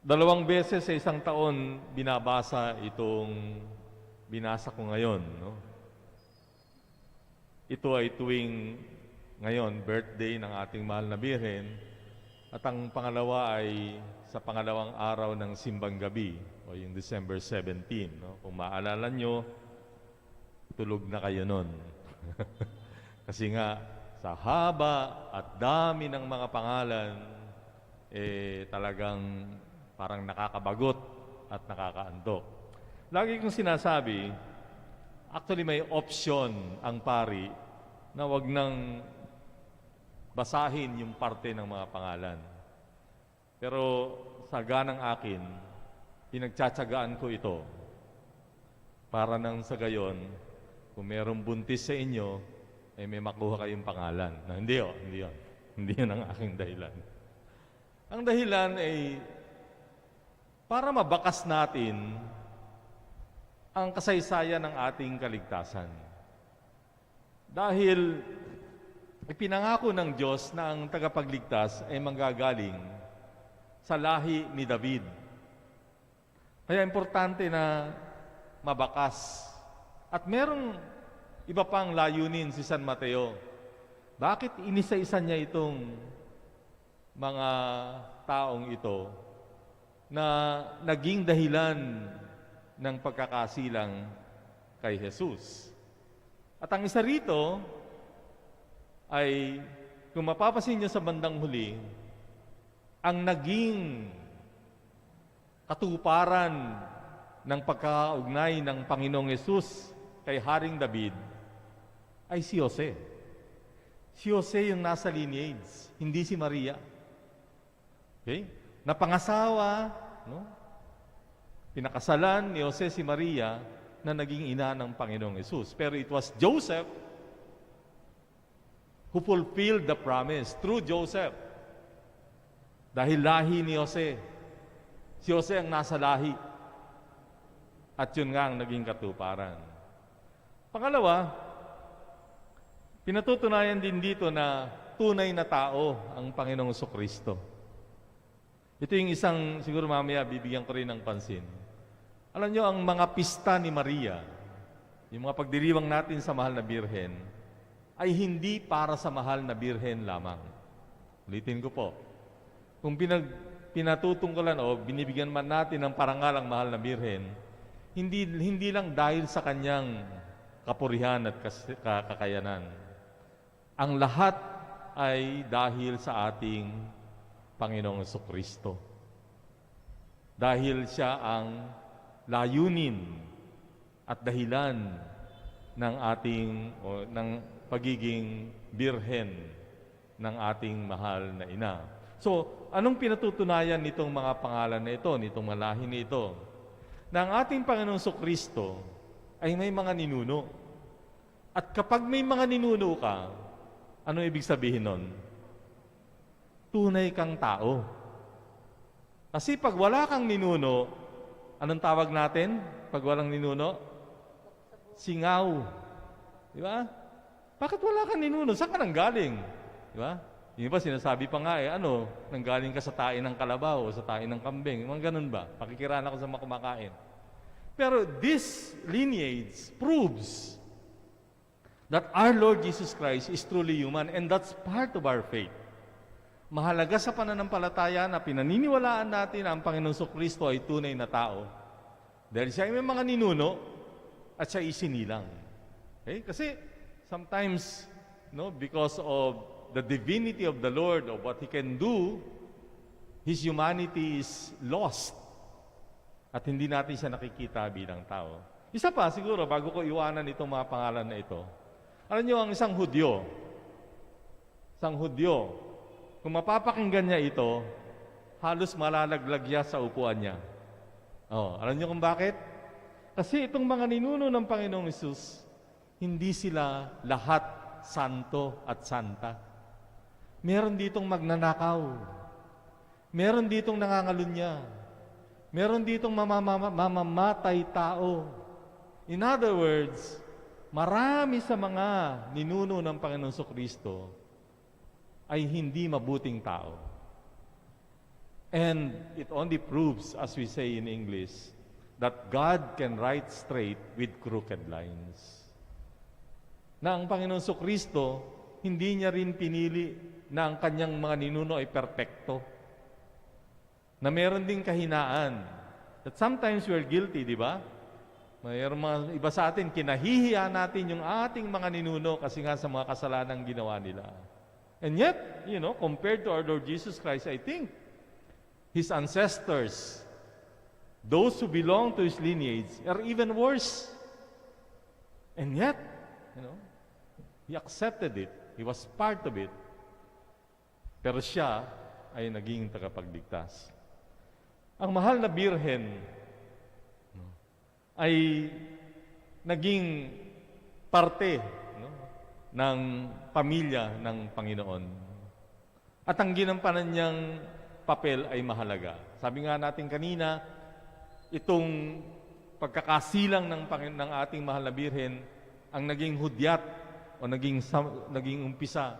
Dalawang beses sa isang taon binabasa itong binasa ko ngayon. No? Ito ay tuwing ngayon, birthday ng ating mahal na Birhen. At ang pangalawa ay sa pangalawang araw ng Simbang Gabi o yung December 17. No? Kung maalala nyo, tulog na kayo nun. Kasi nga, sa haba at dami ng mga pangalan, talagang parang nakakabagot at nakakaantok. Lagi kong sinasabi, actually may option ang pari na wag nang basahin yung parte ng mga pangalan. Pero sa ganang akin, pinagtsatsagaan ko ito para nang sa gayon, kung merong buntis sa inyo, ay may makuha kayong pangalan. Na, hindi yun. Hindi yun ang aking dahilan. Ang dahilan ay para mabakas natin ang kasaysayan ng ating kaligtasan. Dahil ipinangako ng Diyos na ang tagapagligtas ay manggagaling sa lahi ni David. Kaya importante na mabakas. At merong iba pang layunin si San Mateo. Bakit inisa-isa niya itong mga taong ito na naging dahilan ng pagkakasilang kay Jesus? At ang isa rito ay, kung mapapasin niyo sa bandang huli, ang naging katuparan ng pagkakaugnay ng Panginoong Yesus kay Haring David ay si Jose. Si Jose yung nasa lineage, hindi si Maria. Okay? Napangasawa, no? Pinakasalan ni Jose si Maria na naging ina ng Panginoong Yesus. Pero it was Joseph who fulfilled the promise through Joseph. Dahil lahi ni Jose. Si Jose ang nasa lahi. At yun nga ang naging katuparan. Pangalawa, pinatutunayan din dito na tunay na tao ang Panginoong Jesucristo. Ito yung isang, siguro mamaya bibigyan ko rin ng pansin. Alam nyo, ang mga pista ni Maria, yung mga pagdiriwang natin sa mahal na Birhen, ay hindi para sa mahal na Birhen lamang. Ulitin ko po. Kung pinatutungkulan o binibigyan man natin ng parangal ang mahal na Birhen, hindi lang dahil sa kanyang kapurihan at kakayanan. Ang lahat ay dahil sa ating Panginoong Jesucristo. Dahil siya ang layunin at dahilan ng ating ng pagiging birhen ng ating mahal na ina. So, anong pinatutunayan nitong mga pangalan na ito, nitong mga lahi na ito? Na ang ating Panginoong Jesucristo ay may mga ninuno. At kapag may mga ninuno ka, anong ibig sabihin nun? Tunay kang tao. Kasi pag wala kang ninuno, anong tawag natin? Pag walang ninuno? Singaw. Di ba? Bakit wala kang ninuno? Saan ka nanggaling? Di ba? Yung iba sinasabi pa nga nanggaling ka sa tain ng kalabaw o sa tain ng kambing. Mga ganun ba? Pakikiraan ako sa mga kumakain. Pero this lineage proves that our Lord Jesus Christ is truly human, and that's part of our faith. Mahalaga sa pananampalataya na pinaniniwalaan natin na ang Panginoong Jesucristo ay tunay na tao. Dahil siya ay may mga ninuno at siya isinilang. Okay? Kasi sometimes, because of the divinity of the Lord, of what He can do, His humanity is lost. At hindi natin siya nakikita bilang tao. Isa pa, siguro, bago ko iwanan itong mga pangalan na ito, alam niyo, ang isang Hudyo, kung mapapakinggan niya ito, halos malalaglag niya sa upuan niya. Alam niyo kung bakit? Kasi itong mga ninuno ng Panginoong Hesus, hindi sila lahat santo at santa. Meron ditong magnanakaw. Meron ditong nangangalunya. Meron ditong mamamatay tao. In other words, marami sa mga ninuno ng Panginoong Jesucristo ay hindi mabuting tao. And it only proves, as we say in English, that God can write straight with crooked lines. Na ang Panginoon Kristo, hindi niya rin pinili na ang kanyang mga ninuno ay perpekto. Na meron ding kahinaan. That sometimes we're guilty, di ba? Mayroon mga iba sa atin, kinahihiya natin yung ating mga ninuno kasi nga sa mga kasalanang ginawa nila. And yet, compared to our Lord Jesus Christ, I think, His ancestors, those who belong to His lineage, are even worse. And yet, He accepted it. He was part of it. Pero siya ay naging tagapagligtas. Ang mahal na birhen ay naging parte ng pamilya ng Panginoon. At ang ginampanan niyang papel ay mahalaga. Sabi nga natin kanina, itong pagkakasilang ng ating mahal na birhen ang naging hudyat o naging umpisa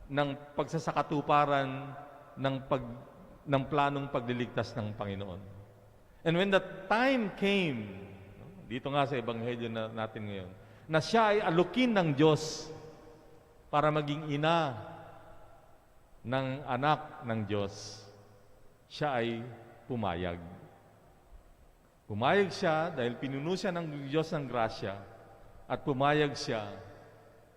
ng pagsasakatuparan ng planong pagliligtas ng Panginoon. And when the time came, dito nga sa Ebanghelyo natin ngayon, na siya ay alukin ng Diyos para maging ina ng anak ng Diyos, siya ay pumayag. Pumayag siya dahil pinuno siya ng Diyos ng grasya at pumayag siya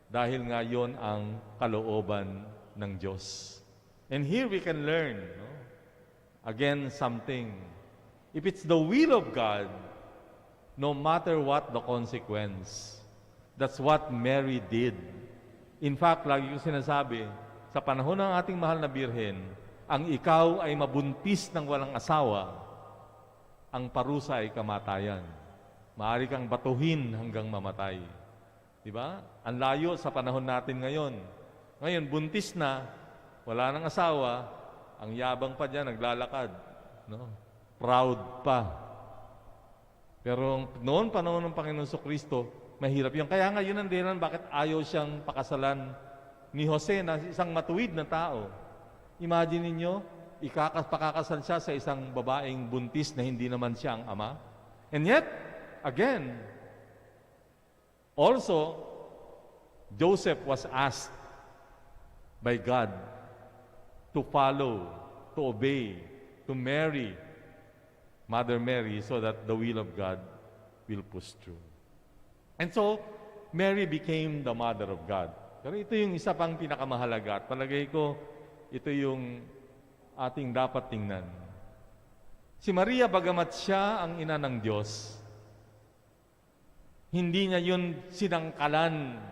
dahil nga yon ang kalooban ng Diyos. And here we can learn, again, something. If it's the will of God, no matter what the consequence, that's what Mary did. In fact, lagi ko sinasabi, sa panahon ng ating mahal na birhen, ang ikaw ay mabuntis ng walang asawa, ang parusa ay kamatayan. Maaari kang batuhin hanggang mamatay. Diba? Ang layo sa panahon natin ngayon. Ngayon, buntis na, wala nang asawa, ang yabang pa dyan, naglalakad. Proud pa. Pero noon, panahon ng Panginoon Kristo, mahirap yun. Kaya nga yun ang dahilan bakit ayaw siyang pakasalan ni Jose na isang matuwid na tao. Imagine ninyo, pakakasal siya sa isang babaeng buntis na hindi naman siya ang ama. And yet, again, also, Joseph was asked by God to follow, to obey, to marry Mother Mary so that the will of God will push through. And so, Mary became the mother of God. Pero ito yung isa pang pinakamahalaga at palagay ko, ito yung ating dapat tingnan. Si Maria, bagamat siya ang ina ng Diyos, hindi niya yun sinangkalan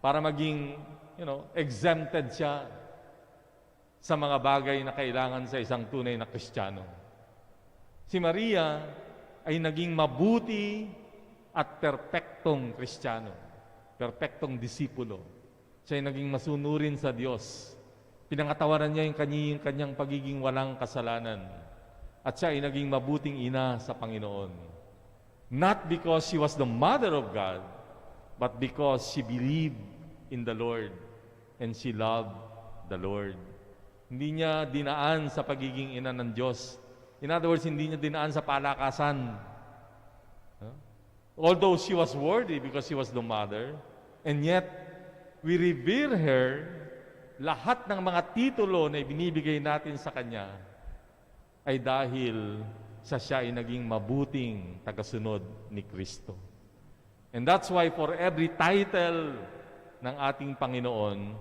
para maging, exempted siya sa mga bagay na kailangan sa isang tunay na Kristiyano. Si Maria ay naging mabuti at perpektong Kristiyano, perpektong disipulo. Siya ay naging masunurin sa Diyos. Pinangatawaran niya yung kanyang pagiging walang kasalanan. At siya ay naging mabuting ina sa Panginoon. Not because she was the mother of God, but because she believed in the Lord and she loved the Lord. Hindi niya dinaan sa pagiging ina ng Diyos. In other words, hindi niya dinaan sa palakasan. Although she was worthy because she was the mother, and yet, we revere her, lahat ng mga titulo na ibinibigay natin sa Kanya ay dahil sa siya ay naging mabuting tagasunod ni Kristo. And that's why for every title ng ating Panginoon,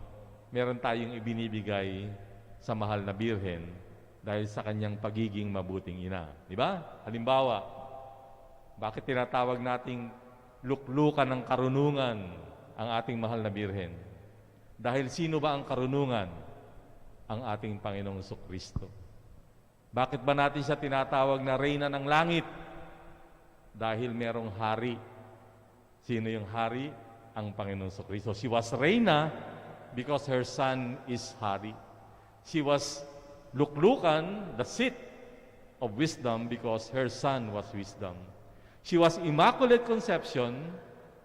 meron tayong ibinibigay sa mahal na birhen dahil sa kanyang pagiging mabuting ina. Di ba? Halimbawa, bakit tinatawag nating luklukan ng karunungan ang ating mahal na birhen? Dahil sino ba ang karunungan? Ang ating Panginoong Kristo. Bakit ba natin siya tinatawag na Reyna ng Langit? Dahil merong hari. Sino yung hari? Ang Panginoong Kristo. She was Reyna because her son is hari. She was luklukan, the seat of wisdom, because her son was wisdom. She was Immaculate Conception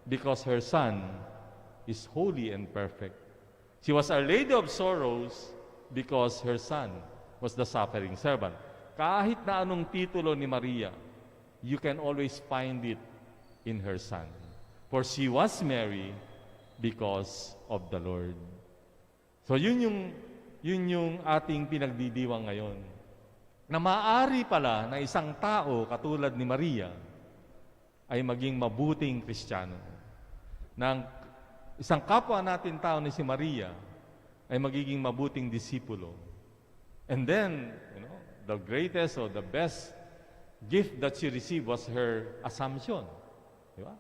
because her son is holy and perfect. She was Our Lady of Sorrows because her son was the suffering servant. Kahit na anong titulo ni Maria, you can always find it in her son. For she was Mary because of the Lord. So yun yung ating pinagdidiwang ngayon. Na maaari pala na isang tao katulad ni Maria ay maging mabuting Kristiyano. Na isang kapwa natin tao ni si Maria ay magiging mabuting disipulo. And then, the greatest or the best gift that she received was her assumption. Di ba?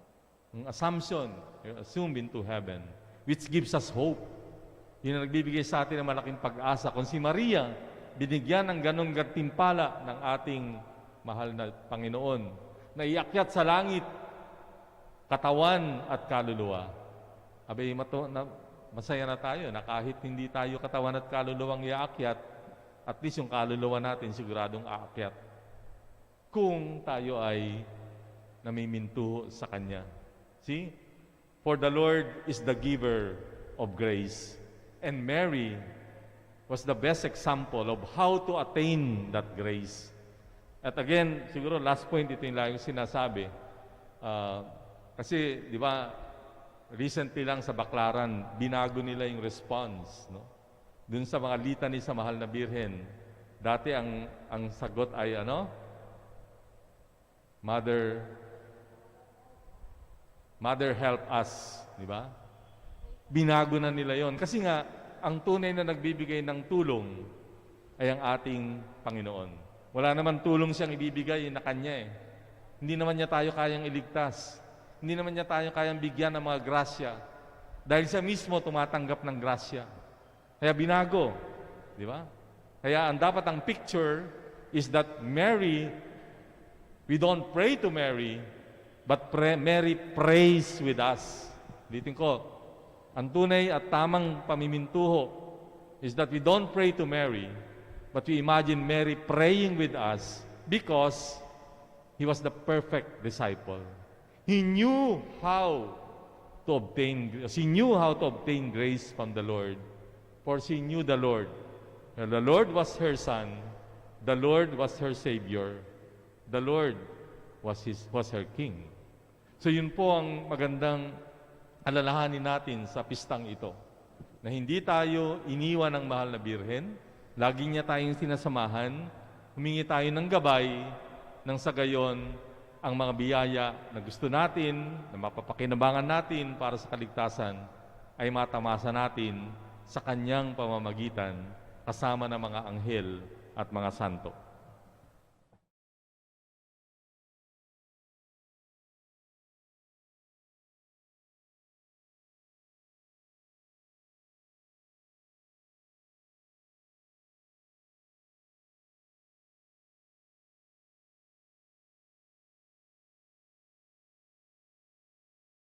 Ang assumption, you're assumed into heaven, which gives us hope. Yun ang nagbibigay sa atin ng malaking pag-asa. Kung si Maria, binigyan ng ganong gantimpala ng ating mahal na Panginoon, na iakyat sa langit, katawan at kaluluwa. Abay, masaya na tayo na kahit hindi tayo katawan at kaluluwang iakyat, at least yung kaluluwa natin siguradong aakyat. Kung tayo ay namimintuho sa Kanya. See? For the Lord is the giver of grace. And Mary was the best example of how to attain that grace. At again, siguro last point, ito yung laging sinasabi. Kasi, di ba, recently lang sa Baclaran, binago nila yung response, no? Dun sa mga litany sa Mahal na Birhen. Dati ang sagot ay Mother help us, di ba? Binago na nila yon. Kasi nga, ang tunay na nagbibigay ng tulong ay ang ating Panginoon. Wala naman tulong siyang ibibigay na Kanya eh. Hindi naman niya tayo kayang iligtas. Hindi naman niya tayo kayang bigyan ng mga grasya. Dahil siya mismo tumatanggap ng grasya. Kaya binago. Di ba? Kaya ang picture is that Mary, we don't pray to Mary, but Mary prays with us. Ulitin ko, ang tunay at tamang pamimintuho is that we don't pray to Mary, but we imagine Mary praying with us because he was the perfect disciple. He knew how to obtain grace from the Lord, for she knew the Lord. And the Lord was her Son, the Lord was her Savior, the Lord was her King. So yun po ang magandang alalahanin natin sa pistang ito. Na hindi tayo iniwan ng Mahal na Birhen, lagi niya tayong sinasamahan, humingi tayo ng gabay, nang sa gayon, ang mga biyaya na gusto natin, na mapapakinabangan natin para sa kaligtasan, ay matamasa natin sa Kanyang pamamagitan, kasama ng mga anghel at mga santo.